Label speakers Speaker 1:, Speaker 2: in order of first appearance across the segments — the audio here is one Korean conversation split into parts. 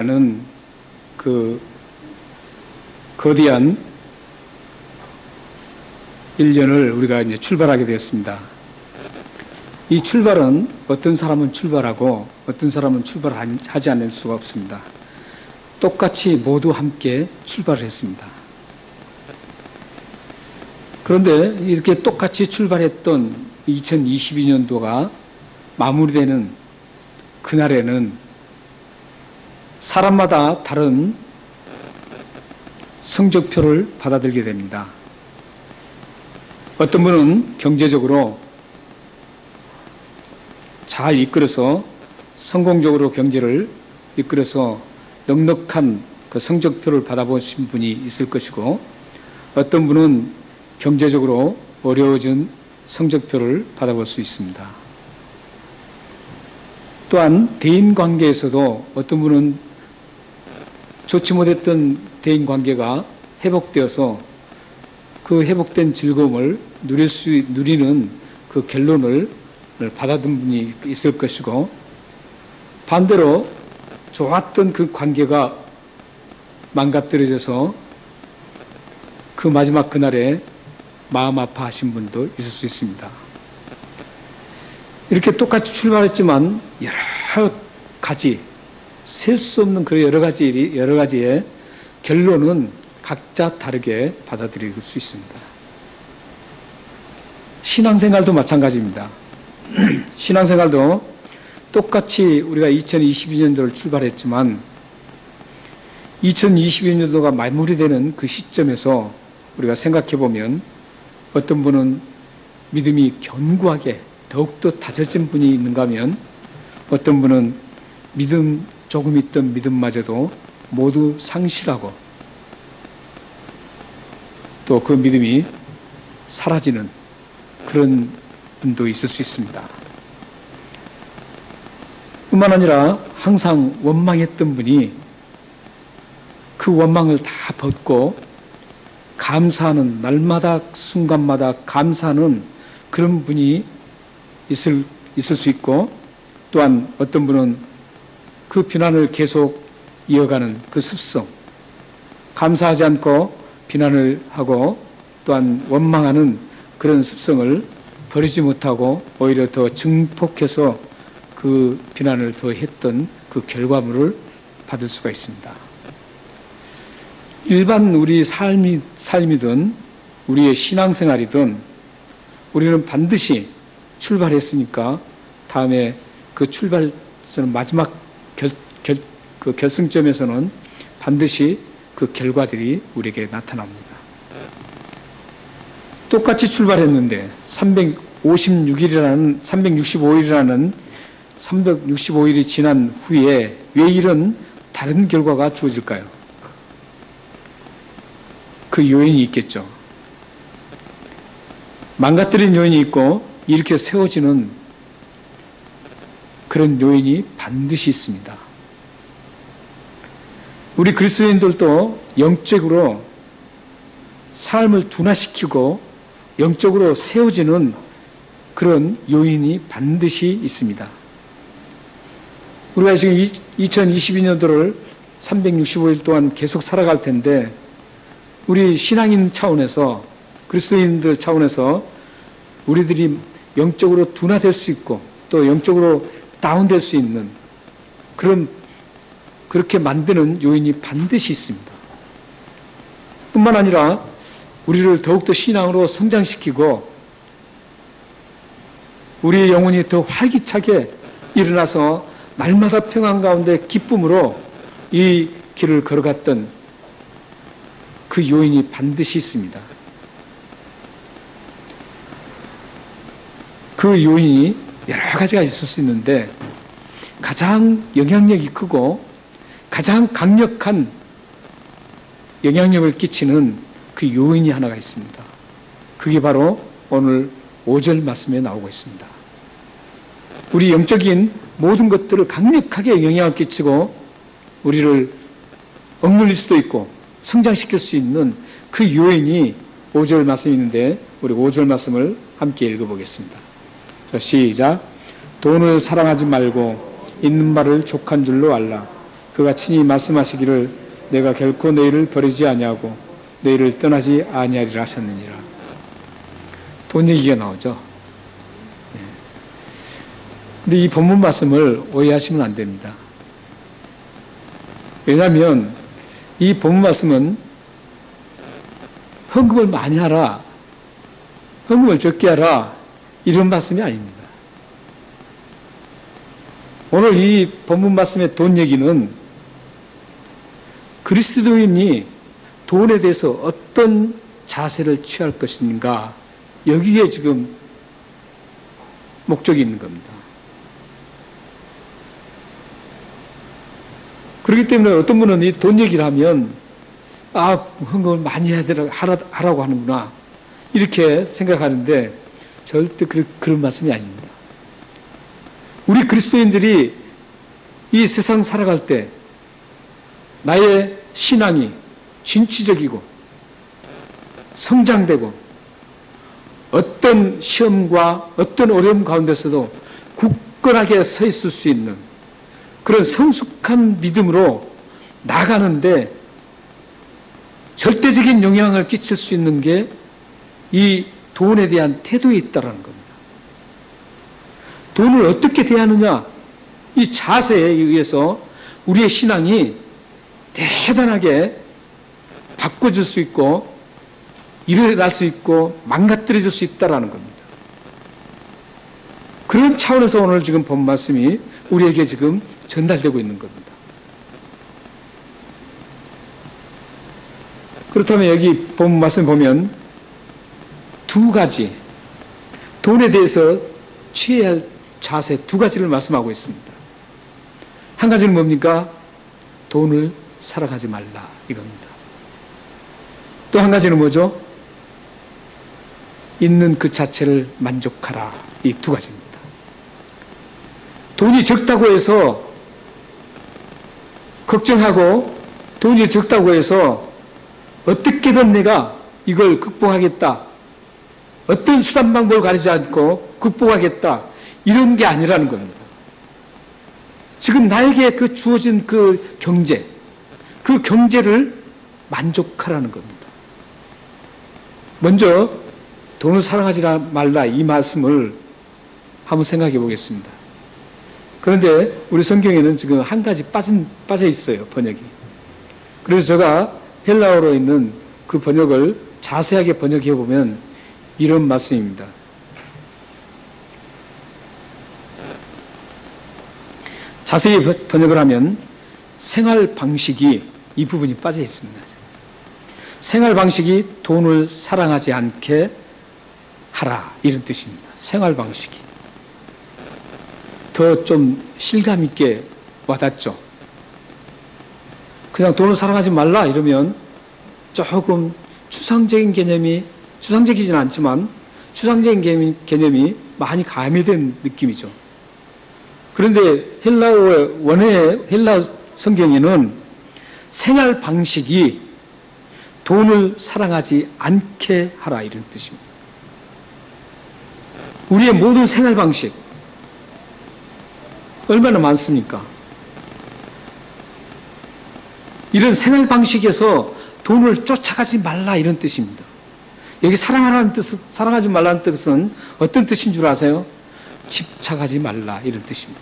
Speaker 1: 라는 그 거대한 1년을 우리가 이제 출발하게 되었습니다. 이 출발은 어떤 사람은 출발하고 어떤 사람은 출발하지 않을 수가 없습니다. 똑같이 모두 함께 출발을 했습니다. 그런데 이렇게 똑같이 출발했던 2022년도가 마무리되는 그날에는 사람마다 다른 성적표를 받아들게 됩니다. 어떤 분은 경제적으로 잘 이끌어서 성공적으로 경제를 이끌어서 넉넉한 그 성적표를 받아보신 분이 있을 것이고, 어떤 분은 경제적으로 어려워진 성적표를 받아볼 수 있습니다. 또한 대인관계에서도 어떤 분은 좋지 못했던 대인관계가 회복되어서 그 회복된 즐거움을 누리는 그 결론을 받아든 분이 있을 것이고, 반대로 좋았던 그 관계가 망가뜨려져서 그 마지막 그날에 마음 아파하신 분도 있을 수 있습니다. 이렇게 똑같이 출발했지만 여러 가지 셀 수 없는 그 여러 가지의 결론은 각자 다르게 받아들일 수 있습니다. 신앙생활도 마찬가지입니다. 신앙생활도 똑같이 우리가 2022년도를 출발했지만 2022년도가 마무리되는 그 시점에서 우리가 생각해 보면 어떤 분은 믿음이 견고하게 더욱더 다져진 분이 있는가 하면 어떤 분은 조금 있던 믿음마저도 모두 상실하고 또 그 믿음이 사라지는 그런 분도 있을 수 있습니다. 뿐만 아니라 항상 원망했던 분이 그 원망을 다 벗고 감사하는, 날마다 순간마다 감사하는 그런 분이 있을 수 있고, 또한 어떤 분은 그 비난을 계속 이어가는 그 습성, 감사하지 않고 비난을 하고 또한 원망하는 그런 습성을 버리지 못하고 오히려 더 증폭해서 그 비난을 더 했던 그 결과물을 받을 수가 있습니다. 일반 우리 삶이든 우리의 신앙생활이든 우리는 반드시 출발했으니까 다음에 그 출발선 마지막 그 결승점에서는 반드시 그 결과들이 우리에게 나타납니다. 똑같이 출발했는데 365일이 지난 후에 왜 이런 다른 결과가 주어질까요? 그 요인이 있겠죠. 망가뜨린 요인이 있고 이렇게 세워지는 그런 요인이 반드시 있습니다. 우리 그리스도인들도 영적으로 삶을 둔화시키고 영적으로 세워지는 그런 요인이 반드시 있습니다. 우리가 지금 2022년도를 365일 동안 계속 살아갈 텐데 우리 신앙인 차원에서 그리스도인들 차원에서 우리들이 영적으로 둔화될 수 있고 또 영적으로 다운될 수 있는 그렇게 만드는 요인이 반드시 있습니다. 뿐만 아니라 우리를 더욱더 신앙으로 성장시키고 우리의 영혼이 더 활기차게 일어나서 날마다 평안 가운데 기쁨으로 이 길을 걸어갔던 그 요인이 반드시 있습니다. 그 요인이 여러 가지가 있을 수 있는데 가장 영향력이 크고 가장 강력한 영향력을 끼치는 그 요인이 하나가 있습니다. 그게 바로 오늘 5절 말씀에 나오고 있습니다. 우리 영적인 모든 것들을 강력하게 영향을 끼치고 우리를 억눌릴 수도 있고 성장시킬 수 있는 그 요인이 5절 말씀이 있는데 우리 5절 말씀을 함께 읽어보겠습니다. 시작. 돈을 사랑하지 말고 있는 말을 족한 줄로 알라. 그가 친히 말씀하시기를 내가 결코 너희를 버리지 아니하고 너희를 떠나지 아니하리라 하셨느니라. 돈 얘기가 나오죠. 근데 이 본문 말씀을 오해하시면 안 됩니다. 왜냐하면 이 본문 말씀은 헌금을 많이 하라, 헌금을 적게 하라, 이런 말씀이 아닙니다. 오늘 이 본문 말씀의 돈 얘기는 그리스도인이 돈에 대해서 어떤 자세를 취할 것인가, 여기에 지금 목적이 있는 겁니다. 그렇기 때문에 어떤 분은 이 돈 얘기를 하면 헌금을 많이 하라고 하는구나, 이렇게 생각하는데 절대 그런 말씀이 아닙니다. 우리 그리스도인들이 이 세상 살아갈 때 나의 신앙이 진취적이고 성장되고 어떤 시험과 어떤 어려움 가운데서도 굳건하게 서 있을 수 있는 그런 성숙한 믿음으로 나가는데 절대적인 영향을 끼칠 수 있는 게 이 돈에 대한 태도에 있다는 겁니다. 돈을 어떻게 대하느냐, 이 자세에 의해서 우리의 신앙이 대단하게 바꿔질 수 있고 일어날 수 있고 망가뜨려질 수 있다는 겁니다. 그런 차원에서 오늘 지금 본 말씀이 우리에게 지금 전달되고 있는 겁니다. 그렇다면 여기 본 말씀 보면 두 가지, 돈에 대해서 취해야 할 자세 두 가지를 말씀하고 있습니다. 한 가지는 뭡니까? 돈을 사랑하지 말라, 이겁니다. 또 한 가지는 뭐죠? 있는 그 자체를 만족하라, 이 두 가지입니다. 돈이 적다고 해서 걱정하고 돈이 적다고 해서 어떻게든 내가 이걸 극복하겠다, 어떤 수단 방법을 가리지 않고 극복하겠다, 이런 게 아니라는 겁니다. 지금 나에게 그 주어진 그 경제, 그 경제를 만족하라는 겁니다. 먼저 돈을 사랑하지 말라, 이 말씀을 한번 생각해 보겠습니다. 그런데 우리 성경에는 지금 한 가지 빠져 있어요, 번역이. 그래서 제가 헬라어로 있는 그 번역을 자세하게 번역해 보면 이런 말씀입니다. 자세히 번역을 하면 생활 방식이, 이 부분이 빠져 있습니다. 생활 방식이 돈을 사랑하지 않게 하라, 이런 뜻입니다. 생활 방식이 더 좀 실감 있게 와닿죠. 그냥 돈을 사랑하지 말라 이러면 조금 추상적인 개념이, 추상적이진 않지만 추상적인 개념이 많이 가미된 느낌이죠. 그런데 헬라어의 원어의 헬라 성경에는 생활 방식이 돈을 사랑하지 않게 하라, 이런 뜻입니다. 우리의 모든 생활 방식 얼마나 많습니까? 이런 생활 방식에서 돈을 쫓아가지 말라, 이런 뜻입니다. 여기 사랑하라는 뜻, 사랑하지 말라는 뜻은 어떤 뜻인 줄 아세요? 집착하지 말라, 이런 뜻입니다.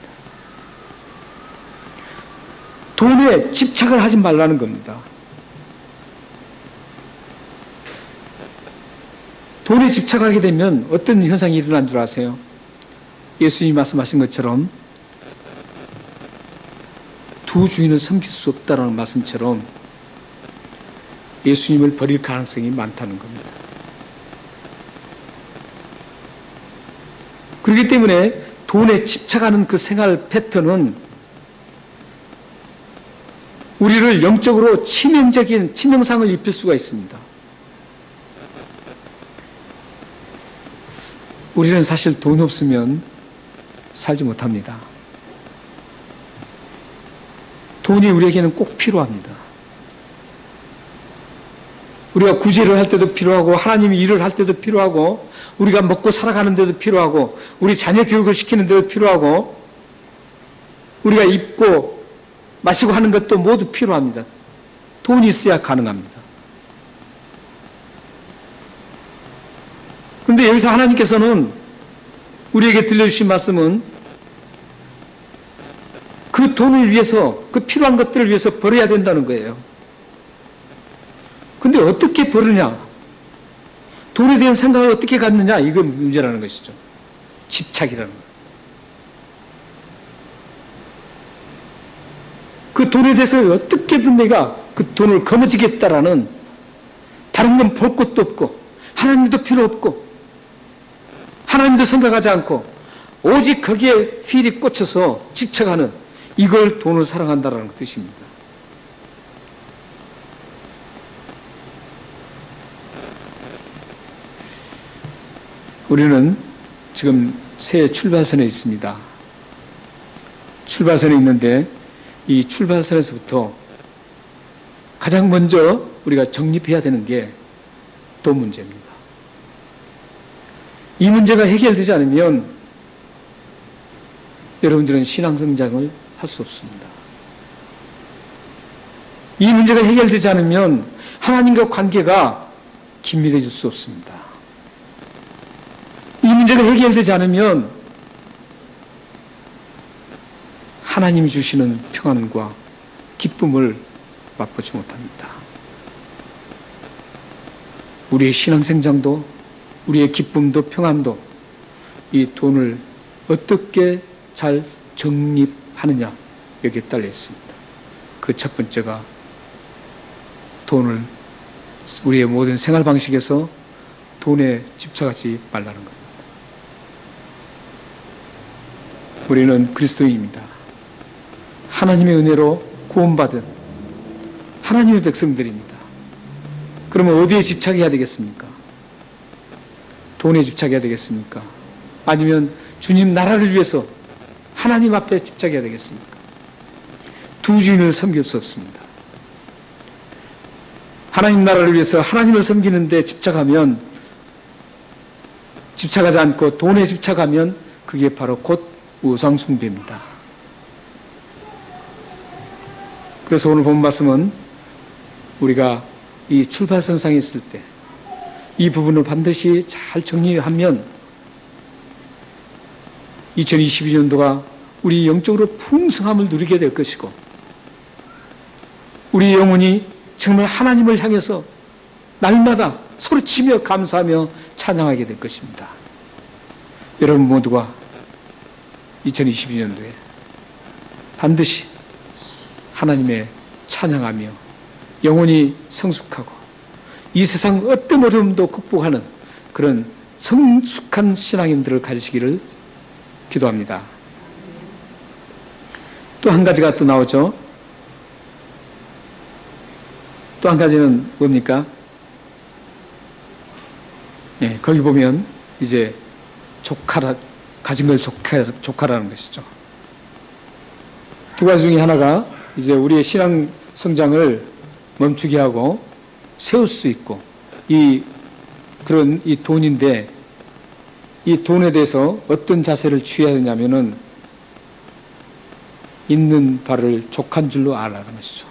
Speaker 1: 돈에 집착을 하지 말라는 겁니다. 돈에 집착하게 되면 어떤 현상이 일어난 줄 아세요? 예수님이 말씀하신 것처럼 두 주인을 섬길 수 없다는 말씀처럼 예수님을 버릴 가능성이 많다는 겁니다. 그렇기 때문에 돈에 집착하는 그 생활 패턴은 우리를 영적으로 치명적인 치명상을 입힐 수가 있습니다. 우리는 사실 돈 없으면 살지 못합니다. 돈이 우리에게는 꼭 필요합니다. 우리가 구제를 할 때도 필요하고, 하나님이 일을 할 때도 필요하고, 우리가 먹고 살아가는 데도 필요하고, 우리 자녀 교육을 시키는 데도 필요하고, 우리가 입고 마시고 하는 것도 모두 필요합니다. 돈이 있어야 가능합니다. 그런데 여기서 하나님께서는 우리에게 들려주신 말씀은 그 돈을 위해서, 그 필요한 것들을 위해서 벌어야 된다는 거예요. 근데 어떻게 벌으냐? 돈에 대한 생각을 어떻게 갖느냐? 이거 문제라는 것이죠. 집착이라는 거예요. 그 돈에 대해서 어떻게든 내가 그 돈을 거머쥐겠다라는, 다른 건 볼 것도 없고 하나님도 필요 없고 하나님도 생각하지 않고 오직 거기에 필이 꽂혀서 집착하는, 이걸 돈을 사랑한다라는 뜻입니다. 우리는 지금 새 출발선에 있습니다. 출발선에 있는데 이 출발선에서부터 가장 먼저 우리가 정립해야 되는 게 돈 문제입니다. 이 문제가 해결되지 않으면 여러분들은 신앙 성장을 할 수 없습니다. 이 문제가 해결되지 않으면 하나님과 관계가 긴밀해질 수 없습니다. 이 문제가 해결되지 않으면 하나님이 주시는 평안과 기쁨을 맛보지 못합니다. 우리의 신앙생장도, 우리의 기쁨도 평안도 이 돈을 어떻게 잘 정립하느냐, 여기에 딸려 있습니다. 그 첫 번째가 돈을, 우리의 모든 생활 방식에서 돈에 집착하지 말라는 겁니다. 우리는 그리스도인입니다. 하나님의 은혜로 구원받은 하나님의 백성들입니다. 그러면 어디에 집착해야 되겠습니까? 돈에 집착해야 되겠습니까? 아니면 주님 나라를 위해서 하나님 앞에 집착해야 되겠습니까? 두 주인을 섬길 수 없습니다. 하나님 나라를 위해서 하나님을 섬기는데 집착하면, 집착하지 않고 돈에 집착하면 그게 바로 곧 우상숭배입니다. 그래서 오늘 본 말씀은 우리가 이 출발선상에 있을 때 이 부분을 반드시 잘 정리하면 2022년도가 우리 영적으로 풍성함을 누리게 될 것이고, 우리 영혼이 정말 하나님을 향해서 날마다 소리치며 감사하며 찬양하게 될 것입니다. 여러분 모두가 2022년도에 반드시 하나님의 찬양하며 영혼이 성숙하고 이 세상 어떤 어려움도 극복하는 그런 성숙한 신앙인들을 가지시기를 기도합니다. 또 한 가지가 또 나오죠. 또 한 가지는 뭡니까? 예, 거기 보면 이제 가진 걸 조카라는 것이죠. 두 가지 중에 하나가 이제 우리의 신앙 성장을 멈추게 하고 세울 수 있고, 그런 이 돈인데, 이 돈에 대해서 어떤 자세를 취해야 되냐면은 있는 바를 족한 줄로 알라는 것이죠.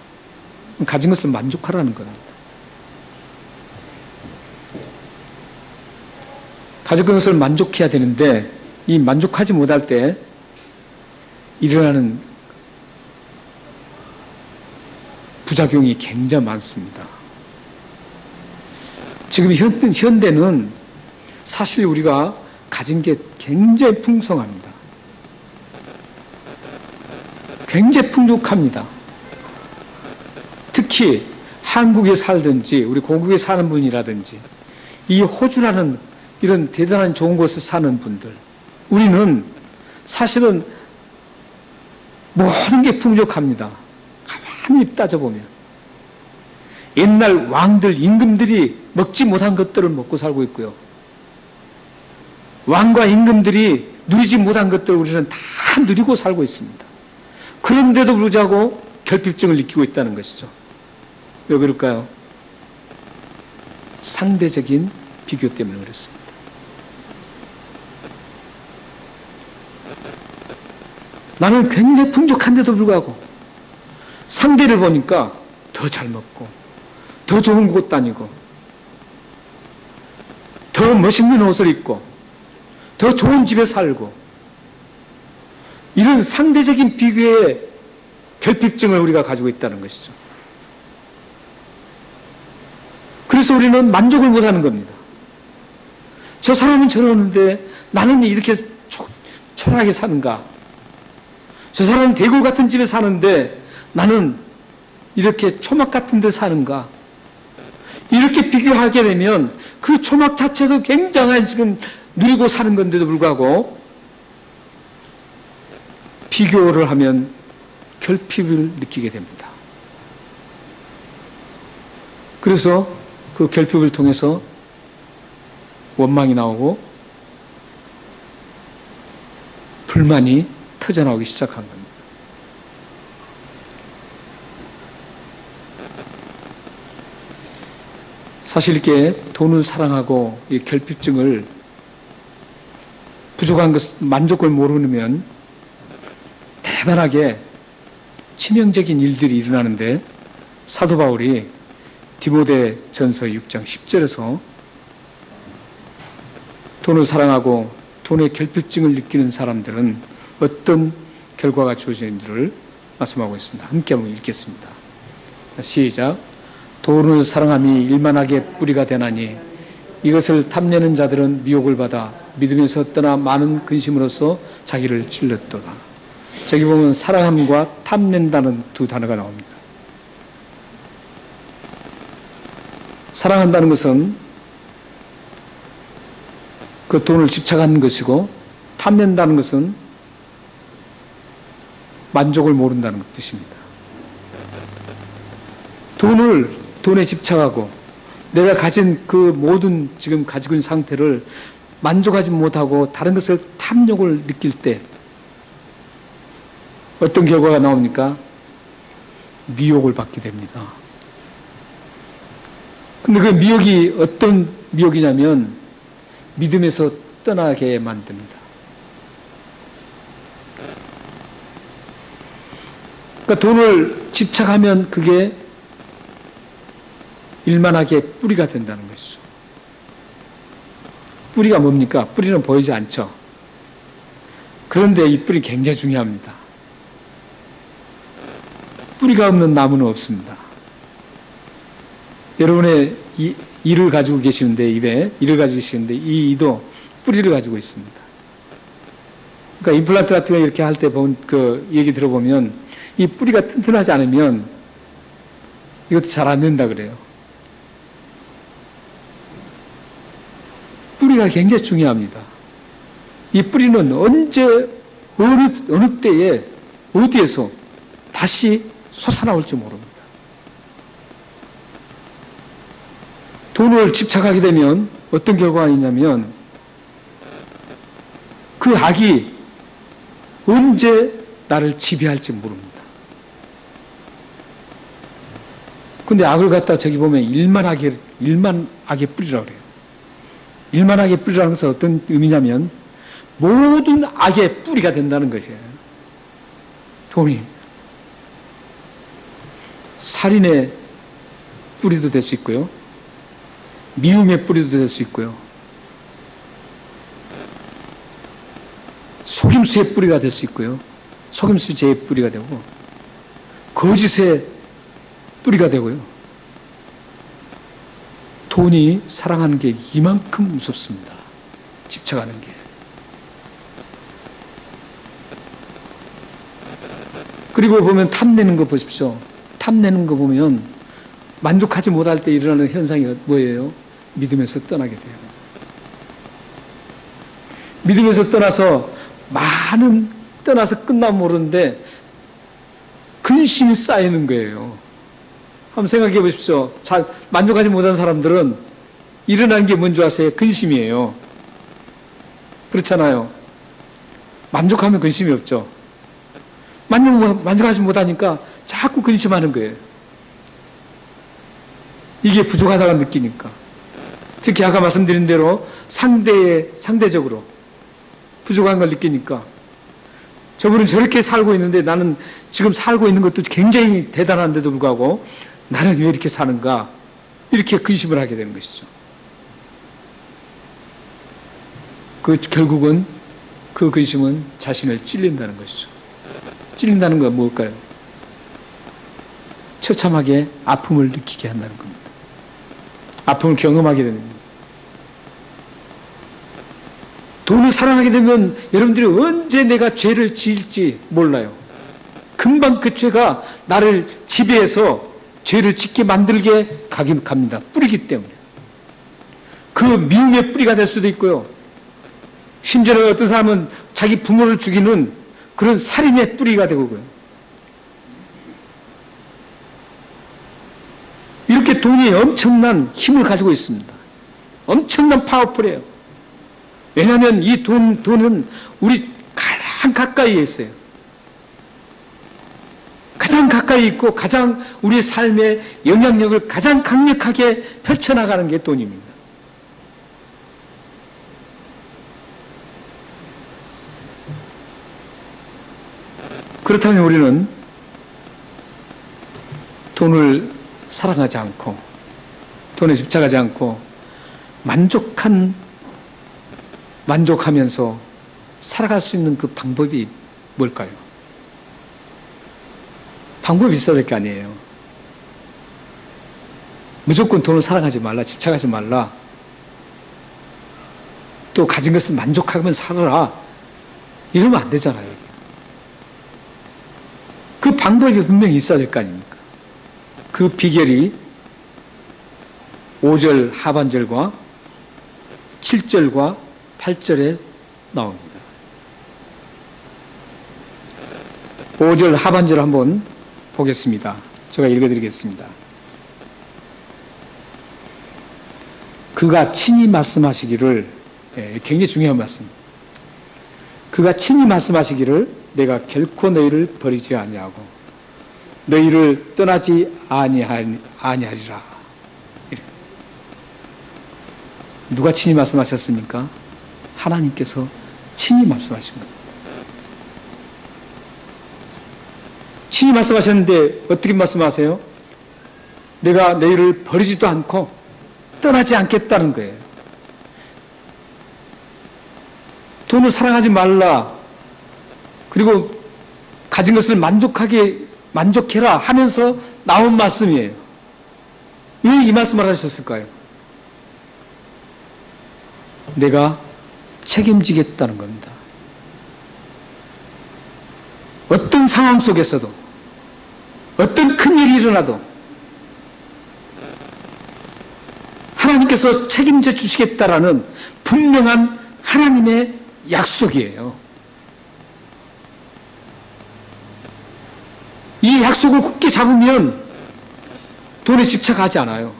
Speaker 1: 가진 것을 만족하라는 겁니다. 가진 것을 만족해야 되는데, 이 만족하지 못할 때 일어나는 부작용이 굉장히 많습니다. 지금 현대는 사실 우리가 가진 게 굉장히 풍성합니다. 굉장히 풍족합니다. 특히 한국에 살든지 우리 고국에 사는 분이라든지 이 호주라는 이런 대단한 좋은 곳에 사는 분들, 우리는 사실은 모든 게 풍족합니다. 가만히 따져보면 옛날 왕들, 임금들이 먹지 못한 것들을 먹고 살고 있고요, 왕과 임금들이 누리지 못한 것들을 우리는 다 누리고 살고 있습니다. 그런데도 불구하고 결핍증을 느끼고 있다는 것이죠. 왜 그럴까요? 상대적인 비교 때문에 그렇습니다. 나는 굉장히 풍족한데도 불구하고 상대를 보니까 더 잘 먹고, 더 좋은 곳 다니고, 더 멋있는 옷을 입고, 더 좋은 집에 살고, 이런 상대적인 비교의 결핍증을 우리가 가지고 있다는 것이죠. 그래서 우리는 만족을 못하는 겁니다. 저 사람은 저러는데 나는 이렇게 초라하게 사는가? 저 사람은 대굴 같은 집에 사는데 나는 이렇게 초막 같은 데 사는가? 이렇게 비교하게 되면 그 초막 자체도 굉장한 지금 누리고 사는 건데도 불구하고 비교를 하면 결핍을 느끼게 됩니다. 그래서 그 결핍을 통해서 원망이 나오고 불만이 터져나오기 시작한 겁니다. 사실 이렇게 돈을 사랑하고 이 결핍증을 부족한 것, 만족을 모르면 대단하게 치명적인 일들이 일어나는데 사도 바울이 디모데 전서 6장 10절에서 돈을 사랑하고 돈의 결핍증을 느끼는 사람들은 어떤 결과가 주어지는지를 말씀하고 있습니다. 함께 한번 읽겠습니다. 시작. 돈을 사랑함이 일만하게 뿌리가 되나니 이것을 탐내는 자들은 미혹을 받아 믿음에서 떠나 많은 근심으로써 자기를 찔렀도다. 저기 보면 사랑함과 탐낸다는 두 단어가 나옵니다. 사랑한다는 것은 그 돈을 집착하는 것이고 탐낸다는 것은 만족을 모른다는 뜻입니다. 돈에 집착하고 내가 가진 그 모든 지금 가지고 있는 상태를 만족하지 못하고 다른 것을 탐욕을 느낄 때 어떤 결과가 나옵니까? 미혹을 받게 됩니다. 근데 그 미혹이 어떤 미혹이냐면 믿음에서 떠나게 만듭니다. 그러니까 돈을 집착하면 그게 일만하게 뿌리가 된다는 것이죠. 뿌리가 뭡니까? 뿌리는 보이지 않죠. 그런데 이 뿌리 굉장히 중요합니다. 뿌리가 없는 나무는 없습니다. 여러분의 이를 가지고 계시는데, 입에 이를 가지고 계시는데 이 이도 뿌리를 가지고 있습니다. 그러니까 임플란트 같은 거 이렇게 할 때 본 그 얘기 들어보면 이 뿌리가 튼튼하지 않으면 이것도 잘 안 된다 그래요. 뿌리가 굉장히 중요합니다. 이 뿌리는 언제 어느 때에 어디에서 다시 솟아나올지 모릅니다. 돈을 집착하게 되면 어떤 결과가 있냐면 그 악이 언제 나를 지배할지 모릅니다. 근데 악을 갖다 저기 보면 일만하게 뿌리라고 그래요. 일만하게 뿌리라는 것은 어떤 의미냐면 모든 악의 뿌리가 된다는 것이에요. 돈이. 살인의 뿌리도 될 수 있고요. 미움의 뿌리도 될 수 있고요. 속임수의 뿌리가 될 수 있고요. 속임수죄의 뿌리가 되고 거짓의 뿌리가 되고요. 돈이 사랑하는 게 이만큼 무섭습니다. 집착하는 게. 그리고 보면 탐내는 거 보십시오. 탐내는 거 보면 만족하지 못할 때 일어나는 현상이 뭐예요? 믿음에서 떠나게 돼요. 믿음에서 떠나서 끝나면 모르는데 근심이 쌓이는 거예요. 한번 생각해 보십시오. 만족하지 못한 사람들은 일어나는 게 뭔지 아세요? 근심이에요. 그렇잖아요. 만족하면 근심이 없죠. 만족하지 못하니까 자꾸 근심하는 거예요. 이게 부족하다고 느끼니까. 특히 아까 말씀드린 대로 상대적으로 부족한 걸 느끼니까 저분은 저렇게 살고 있는데 나는 지금 살고 있는 것도 굉장히 대단한데도 불구하고 나는 왜 이렇게 사는가? 이렇게 근심을 하게 되는 것이죠. 결국은 그 근심은 자신을 찔린다는 것이죠. 찔린다는 건 뭘까요? 처참하게 아픔을 느끼게 한다는 겁니다. 아픔을 경험하게 됩니다. 돈을 사랑하게 되면 여러분들이 언제 내가 죄를 지을지 몰라요. 금방 그 죄가 나를 지배해서 죄를 짓게 만들게 갑니다. 뿌리기 때문에. 그 미움의 뿌리가 될 수도 있고요. 심지어는 어떤 사람은 자기 부모를 죽이는 그런 살인의 뿌리가 되고요. 이렇게 돈이 엄청난 힘을 가지고 있습니다. 엄청난 파워풀해요. 왜냐하면 이 돈은 우리 가장 가까이에 있어요. 가장 가까이 있고 가장 우리 삶의 영향력을 가장 강력하게 펼쳐나가는 게 돈입니다. 그렇다면 우리는 돈을 사랑하지 않고 돈에 집착하지 않고 만족하면서 살아갈 수 있는 그 방법이 뭘까요? 방법이 있어야 될 게 아니에요. 무조건 돈을 사랑하지 말라, 집착하지 말라, 또 가진 것을 만족하면서 살아라, 이러면 안 되잖아요. 그 방법이 분명히 있어야 될 거 아닙니까? 그 비결이 5절 하반절과 7절과 8절에 나옵니다. 5절 하반절 한번 보겠습니다. 제가 읽어드리겠습니다. 그가 친히 말씀하시기를, 굉장히 중요한 말씀. 그가 친히 말씀하시기를 내가 결코 너희를 버리지 아니하고 너희를 떠나지 아니하리라. 누가 친히 말씀하셨습니까? 하나님께서 친히 말씀하신 겁니다. 친히 말씀하셨는데 어떻게 말씀하세요? 내가 너희를 버리지도 않고 떠나지 않겠다는 거예요. 돈을 사랑하지 말라, 그리고 가진 것을 만족해라 하면서 나온 말씀이에요. 왜 이 말씀을 하셨을까요? 내가 책임지겠다는 겁니다. 어떤 상황 속에서도, 어떤 큰일이 일어나도 하나님께서 책임져 주시겠다라는 분명한 하나님의 약속이에요. 이 약속을 굳게 잡으면 돈에 집착하지 않아요.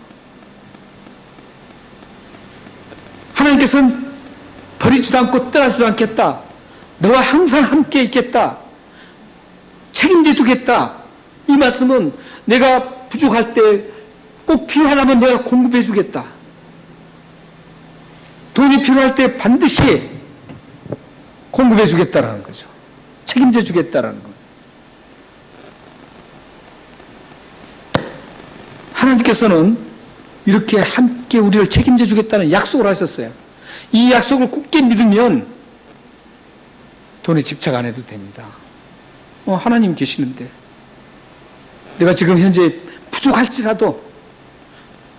Speaker 1: 하나님께서는 버리지도 않고 떠나지도 않겠다, 너와 항상 함께 있겠다, 책임져 주겠다. 이 말씀은 내가 부족할 때 꼭 필요하다면 내가 공급해 주겠다, 돈이 필요할 때 반드시 공급해 주겠다라는 거죠. 책임져 주겠다라는 거예요. 하나님께서는 이렇게 함께 우리를 책임져 주겠다는 약속을 하셨어요. 이 약속을 굳게 믿으면 돈에 집착 안 해도 됩니다. 하나님 계시는데 내가 지금 현재 부족할지라도,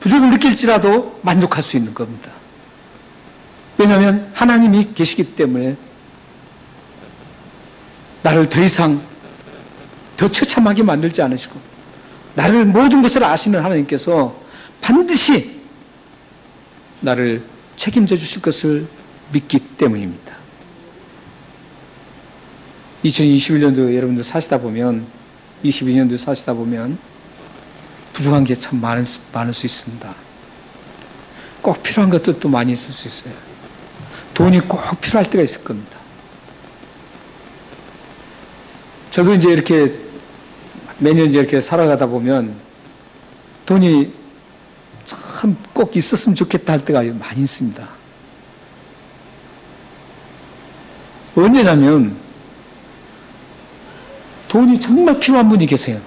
Speaker 1: 부족을 느낄지라도 만족할 수 있는 겁니다. 왜냐하면 하나님이 계시기 때문에 나를 더 이상 더 처참하게 만들지 않으시고 나를 모든 것을 아시는 하나님께서 반드시 나를 책임져 주실 것을 믿기 때문입니다. 2021년도 여러분들 사시다 보면, 22년도 사시다 보면 부족한 게 참 많을 수 있습니다. 꼭 필요한 것도 또 많이 있을 수 있어요. 돈이 꼭 필요할 때가 있을 겁니다. 저도 이제 이렇게 매년 이제 이렇게 살아가다 보면 돈이 참 꼭 있었으면 좋겠다 할 때가 많이 있습니다. 언제냐면 돈이 정말 필요한 분이 계세요.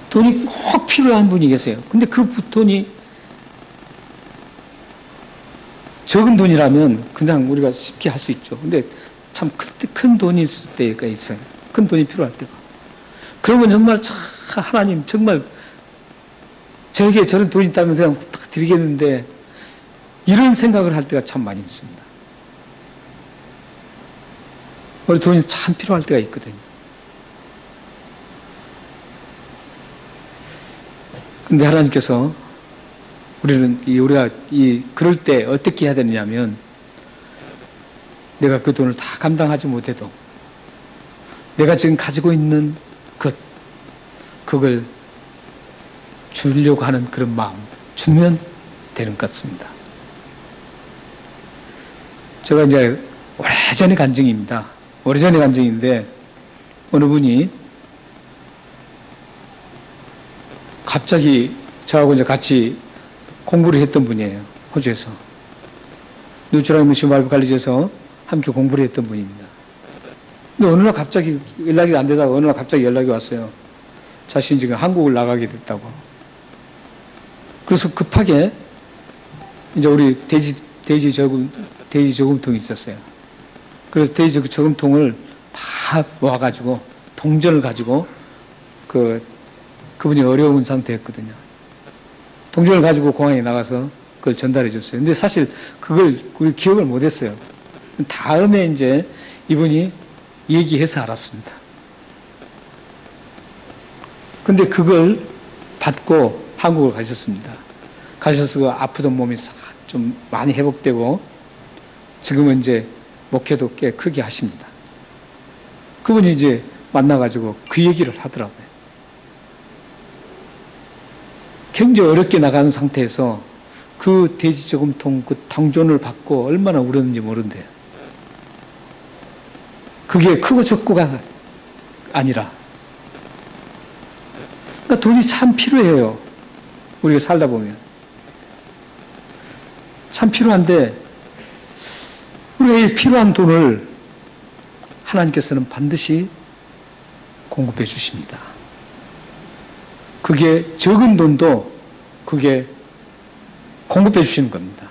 Speaker 1: 돈이 꼭 필요한 분이 계세요. 근데 그 돈이 적은 돈이라면 그냥 우리가 쉽게 할 수 있죠. 근데 참 큰 돈이 있을 때가 있어요. 큰 돈이 필요할 때가. 그러면 정말 하나님 정말 저에게 저런 돈이 있다면 그냥 딱 드리겠는데 이런 생각을 할 때가 참 많이 있습니다. 우리 돈이 참 필요할 때가 있거든요. 근데 하나님께서 우리가 그럴 때 어떻게 해야 되느냐면 내가 그 돈을 다 감당하지 못해도 내가 지금 가지고 있는 그걸 주려고 하는 그런 마음 주면 되는 것 같습니다. 제가 이제 오래전의 간증입니다. 오래전의 간증인데 어느 분이 갑자기 저하고 이제 같이 공부를 했던 분이에요. 호주에서. 뉴트럴 미션 바이블 칼리지에서 함께 공부를 했던 분입니다. 근데 어느 날 갑자기 연락이 안 되다가 어느 날 갑자기 연락이 왔어요. 자신이 지금 한국을 나가게 됐다고. 그래서 급하게 이제 우리 돼지 저금통이 있었어요. 그래서 돼지 저금통을 다 모아가지고 동전을 가지고 그분이 어려운 상태였거든요. 동전을 가지고 공항에 나가서 그걸 전달해 줬어요. 근데 사실 그걸 우리 기억을 못 했어요. 다음에 이제 이분이 얘기해서 알았습니다. 근데 그걸 받고 한국을 가셨습니다. 가셔서 그 아프던 몸이 싹 좀 많이 회복되고 지금은 이제 목회도 꽤 크게 하십니다. 그분이 이제 만나가지고 그 얘기를 하더라고요. 굉장히 어렵게 나가는 상태에서 그 돼지 저금통 그 당존을 받고 얼마나 울었는지 모른대요. 그게 크고 적고가 아니라 그러니까 돈이 참 필요해요. 우리가 살다 보면 참 필요한데 우리가 이 필요한 돈을 하나님께서는 반드시 공급해 주십니다. 그게 적은 돈도 그게 공급해 주시는 겁니다.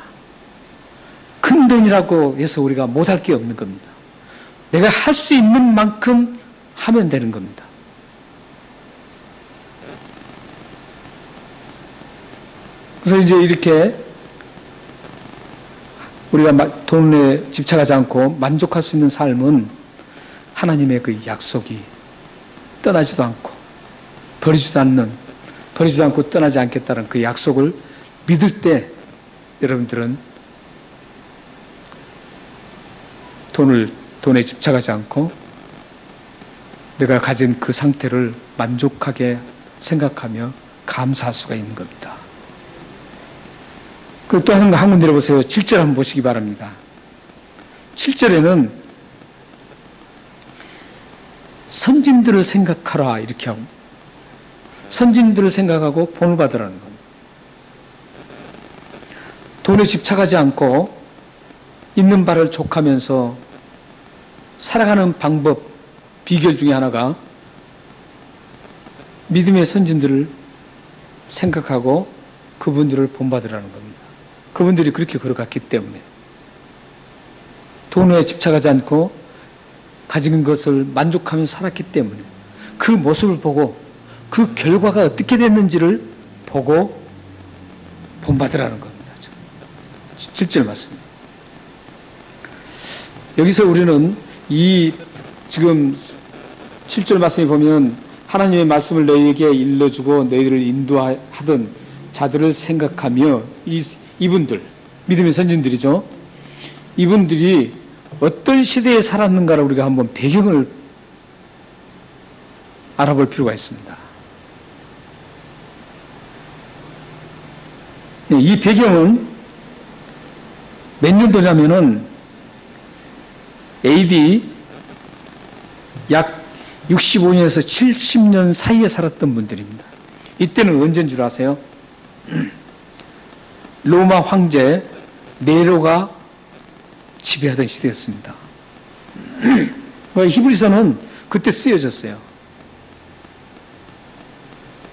Speaker 1: 큰 돈이라고 해서 우리가 못할 게 없는 겁니다. 내가 할 수 있는 만큼 하면 되는 겁니다. 그래서 이제 이렇게 우리가 돈에 집착하지 않고 만족할 수 있는 삶은 하나님의 그 약속이 떠나지도 않고 버리지도 않고 떠나지 않겠다는 그 약속을 믿을 때 여러분들은 돈에 집착하지 않고 내가 가진 그 상태를 만족하게 생각하며 감사할 수가 있는 겁니다. 그 또 한 문 내려보세요. 7절 한번 보시기 바랍니다. 7절에는 선진들을 생각하라 이렇게 하고 선진들을 생각하고 본을 받으라는 겁니다. 돈에 집착하지 않고 있는 바를 족하면서 살아가는 방법, 비결 중에 하나가 믿음의 선진들을 생각하고 그분들을 본받으라는 겁니다. 그분들이 그렇게 걸어갔기 때문에 돈에 집착하지 않고 가진 것을 만족하면서 살았기 때문에 그 모습을 보고 그 결과가 어떻게 됐는지를 보고 본받으라는 겁니다. 7절 말씀입니다. 여기서 우리는 이 지금 7절 말씀에 보면 하나님의 말씀을 너희에게 일러주고 너희들을 인도하던 자들을 생각하며 이분들 믿음의 선진들이죠. 이분들이 어떤 시대에 살았는가를 우리가 한번 배경을 알아볼 필요가 있습니다. 이 배경은 몇 년도냐면은 AD 약 65년에서 70년 사이에 살았던 분들입니다. 이때는 언제인 줄 아세요? 로마 황제 네로가 지배하던 시대였습니다. 히브리서는 그때 쓰여졌어요.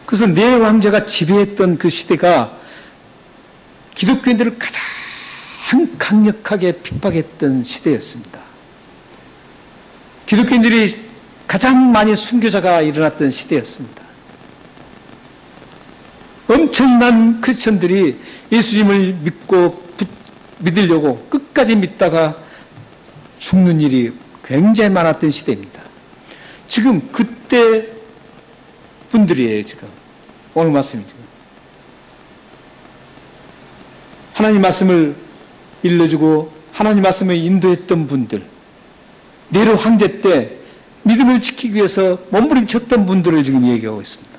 Speaker 1: 그래서 네 왕제가 지배했던 그 시대가 기독교인들을 가장 강력하게 핍박했던 시대였습니다. 기독교인들이 가장 많이 순교자가 일어났던 시대였습니다. 엄청난 크리스천들이 예수님을 믿으려고 끝까지 믿다가 죽는 일이 굉장히 많았던 시대입니다. 지금 그때 분들이에요, 지금. 오늘 말씀이 지금. 하나님 말씀을 일러주고 하나님 말씀을 인도했던 분들, 네로 황제 때 믿음을 지키기 위해서 몸부림쳤던 분들을 지금 얘기하고 있습니다.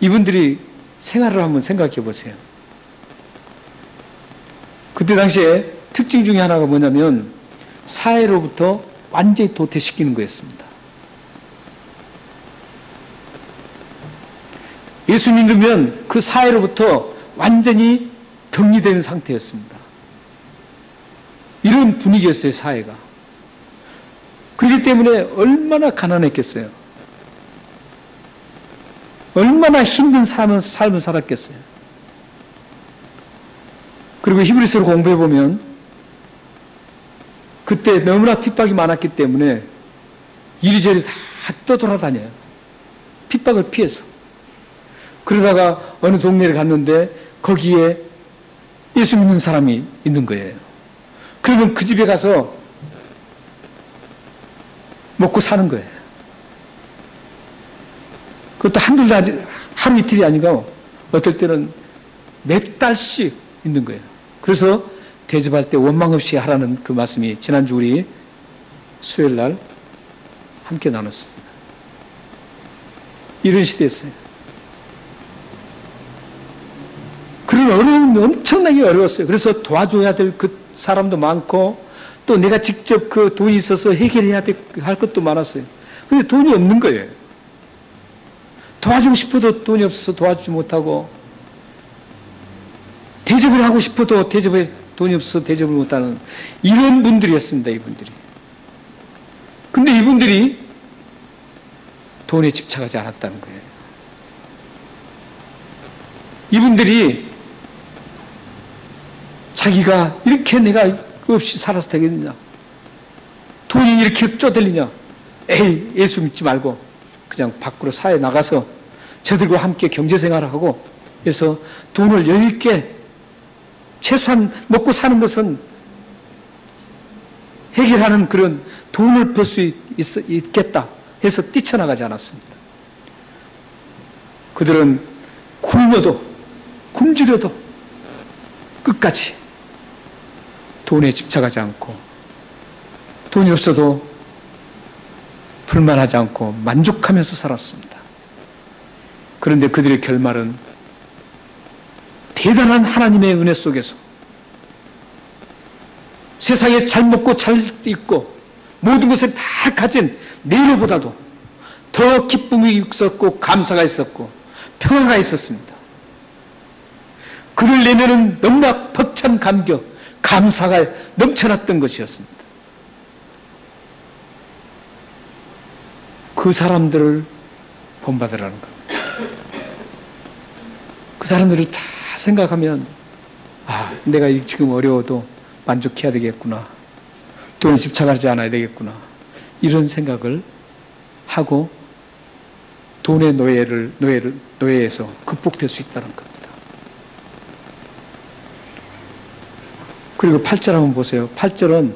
Speaker 1: 이분들이 생활을 한번 생각해 보세요. 그때 당시에 특징 중에 하나가 뭐냐면 사회로부터 완전히 도태시키는 거였습니다. 예수 믿으면 그 사회로부터 완전히 격리되는 상태였습니다. 이런 분위기였어요, 사회가. 그렇기 때문에 얼마나 가난했겠어요. 얼마나 힘든 삶을 살았겠어요. 그리고 히브리서를 공부해 보면 그때 너무나 핍박이 많았기 때문에 이리저리 다 떠돌아다녀요. 핍박을 피해서. 그러다가 어느 동네를 갔는데 거기에 예수 믿는 사람이 있는 거예요. 그러면 그 집에 가서 먹고 사는 거예요. 그것도 한둘 하루 이틀이 아니고 어떨 때는 몇 달씩 있는 거예요. 그래서 대접할 때 원망 없이 하라는 그 말씀이 지난주 우리 수요일 날 함께 나눴습니다. 이런 시대였어요. 그런 어려움이 엄청나게 어려웠어요. 그래서 도와줘야 될 그 사람도 많고 또 내가 직접 그 돈이 있어서 해결해야 할 것도 많았어요. 근데 돈이 없는 거예요. 도와주고 싶어도 돈이 없어서 도와주지 못하고 대접을 하고 싶어도 대접에 돈이 없어서 대접을 못하는 이런 분들이었습니다. 이분들이. 근데 이분들이 돈에 집착하지 않았다는 거예요. 이분들이 자기가 이렇게 내가 없이 살아서 되겠느냐, 돈이 이렇게 쪼들리냐, 에이 예수 믿지 말고 그냥 밖으로 사회에 나가서 저들과 함께 경제생활을 하고 해서 돈을 여유있게 최소한 먹고 사는 것은 해결하는 그런 돈을 벌 수 있겠다 해서 뛰쳐나가지 않았습니다. 그들은 굶어도 굶주려도 끝까지 돈에 집착하지 않고 돈이 없어도 불만하지 않고 만족하면서 살았습니다. 그런데 그들의 결말은 대단한 하나님의 은혜 속에서 세상에 잘 먹고 잘 입고 모든 것을 다 가진 네로보다도 더 기쁨이 있었고 감사가 있었고 평화가 있었습니다. 그를 내면은 너무나 벅찬 감격, 감사가 넘쳐났던 것이었습니다. 그 사람들을 본받으라는 겁니다. 그 사람들을 잘 생각하면 내가 지금 어려워도 만족해야 되겠구나. 돈에 집착하지 않아야 되겠구나. 이런 생각을 하고 돈의 노예에서 극복될 수 있다는 겁니다. 그리고 8절 한번 보세요. 8절은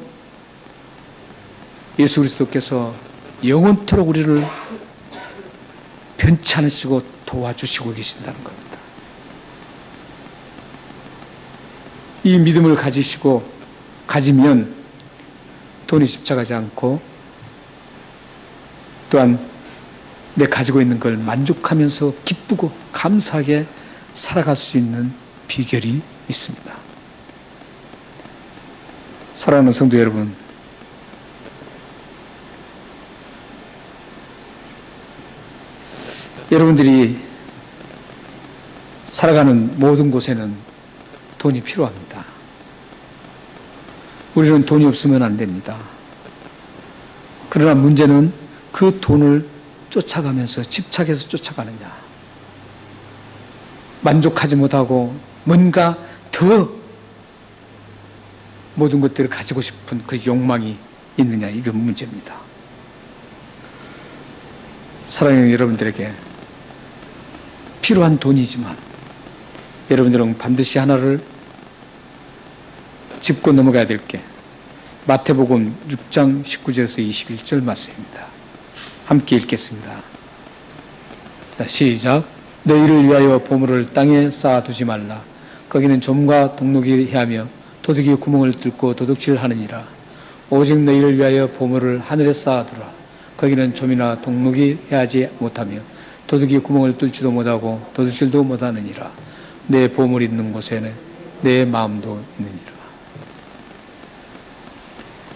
Speaker 1: 예수 그리스도께서 영원토록 우리를 변치 않으시고 도와주시고 계신다는 겁니다. 이 믿음을 가지면 돈에 집착하지 않고 또한 내 가지고 있는 걸 만족하면서 기쁘고 감사하게 살아갈 수 있는 비결이 있습니다. 사랑하는 성도 여러분, 여러분들이 살아가는 모든 곳에는 돈이 필요합니다. 우리는 돈이 없으면 안 됩니다. 그러나 문제는 그 돈을 쫓아가면서 집착해서 쫓아가느냐, 만족하지 못하고 뭔가 더 모든 것들을 가지고 싶은 그 욕망이 있느냐, 이게 문제입니다. 사랑하는 여러분들에게 필요한 돈이지만 여러분들은 반드시 하나를 짚고 넘어가야 될 게 마태복음 6장 19절에서 21절 말씀입니다. 함께 읽겠습니다. 자, 시작. 너희를 위하여 보물을 땅에 쌓아두지 말라. 거기는 좀과 동록이 헤하며 도둑이 구멍을 뚫고 도둑질하느니라. 오직 너희를 위하여 보물을 하늘에 쌓아두라. 거기는 좀이나 동록이 헤하지 못하며 도둑이 구멍을 뚫지도 못하고 도둑질도 못하느니라. 내 보물이 있는 곳에는 내 마음도 있느니라.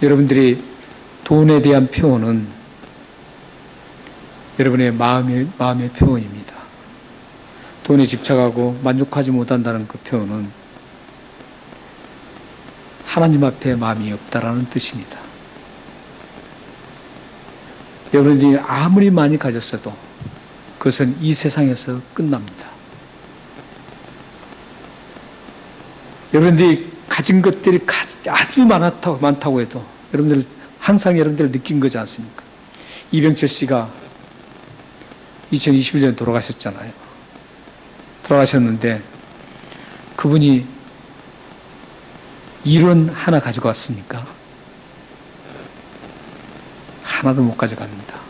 Speaker 1: 여러분들이 돈에 대한 표현은 여러분의 마음의 표현입니다. 돈에 집착하고 만족하지 못한다는 그 표현은 하나님 앞에 마음이 없다라는 뜻입니다. 여러분들이 아무리 많이 가졌어도 그것은 이 세상에서 끝납니다. 여러분들이 가진 것들이 아주 많다고 해도 여러분들 항상 여러분들 느낀 거지 않습니까? 이병철 씨가 2021년에 돌아가셨잖아요. 돌아가셨는데 그분이 일원 하나 가지고 왔습니까? 하나도 못 가져갑니다.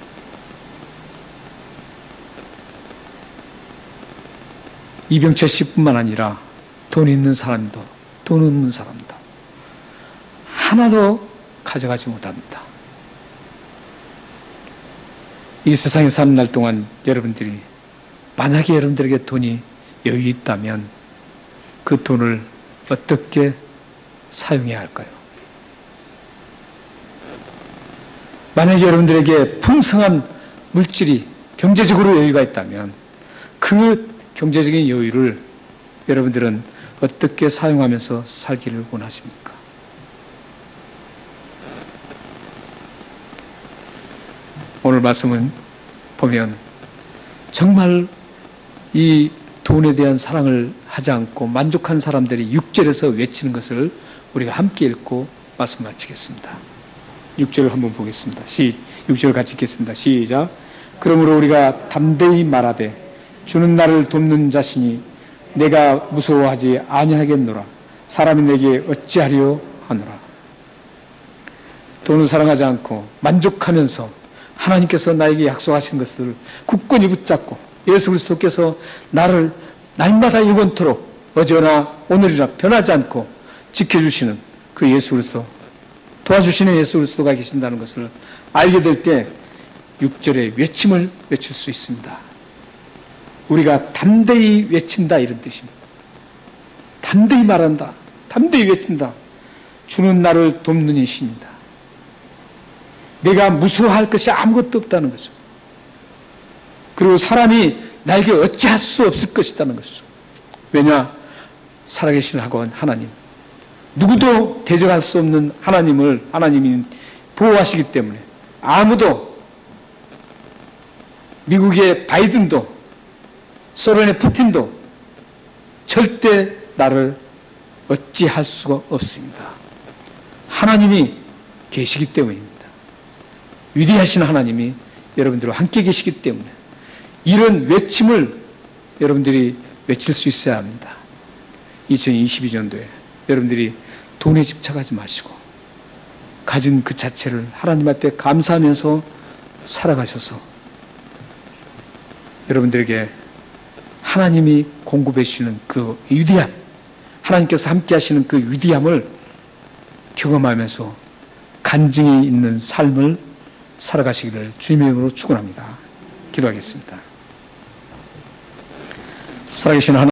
Speaker 1: 이병철 씨뿐만 아니라 돈 있는 사람도 돈 없는 사람도 하나도 가져가지 못합니다. 이 세상에 사는 날 동안 여러분들이 만약에 여러분들에게 돈이 여유 있다면 그 돈을 어떻게 사용해야 할까요? 만약에 여러분들에게 풍성한 물질이 경제적으로 여유가 있다면 그 경제적인 여유를 여러분들은 어떻게 사용하면서 살기를 원하십니까? 오늘 말씀은 보면 정말 이 돈에 대한 사랑을 하지 않고 만족한 사람들이 6절에서 외치는 것을 우리가 함께 읽고 말씀 마치겠습니다. 6절을 한번 보겠습니다. 6절 같이 읽겠습니다. 시작. 그러므로 우리가 담대히 말하되 주는 나를 돕는 자신이 내가 무서워하지 아니하겠노라. 사람이 내게 어찌하리요 하노라. 돈을 사랑하지 않고 만족하면서 하나님께서 나에게 약속하신 것을 굳건히 붙잡고 예수 그리스도께서 나를 날마다 영원토록 어제나 오늘이나 변하지 않고 지켜주시는 그 예수 그리스도, 도와주시는 예수 그리스도가 계신다는 것을 알게 될 때 6절의 외침을 외칠 수 있습니다. 우리가 담대히 외친다, 이런 뜻입니다. 담대히 말한다, 담대히 외친다. 주는 나를 돕는 이십니다. 내가 무서워할 것이 아무것도 없다는 것이죠. 그리고 사람이 나에게 어찌할 수 없을 것이라는 것이죠. 왜냐? 살아계신 하나님, 누구도 대적할 수 없는 하나님이 보호하시기 때문에 아무도, 미국의 바이든도 소련의 푸틴도 절대 나를 어찌할 수가 없습니다. 하나님이 계시기 때문입니다. 위대하신 하나님이 여러분들과 함께 계시기 때문에 이런 외침을 여러분들이 외칠 수 있어야 합니다. 2022년도에 여러분들이 돈에 집착하지 마시고 가진 그 자체를 하나님 앞에 감사하면서 살아가셔서 여러분들에게 하나님이 공급해 주시는 그 위대함, 하나님께서 함께 하시는 그 위대함을 경험하면서 간증이 있는 삶을 살아가시기를 주님의 이름으로 축원합니다. 기도하겠습니다. 살아계신 하나님,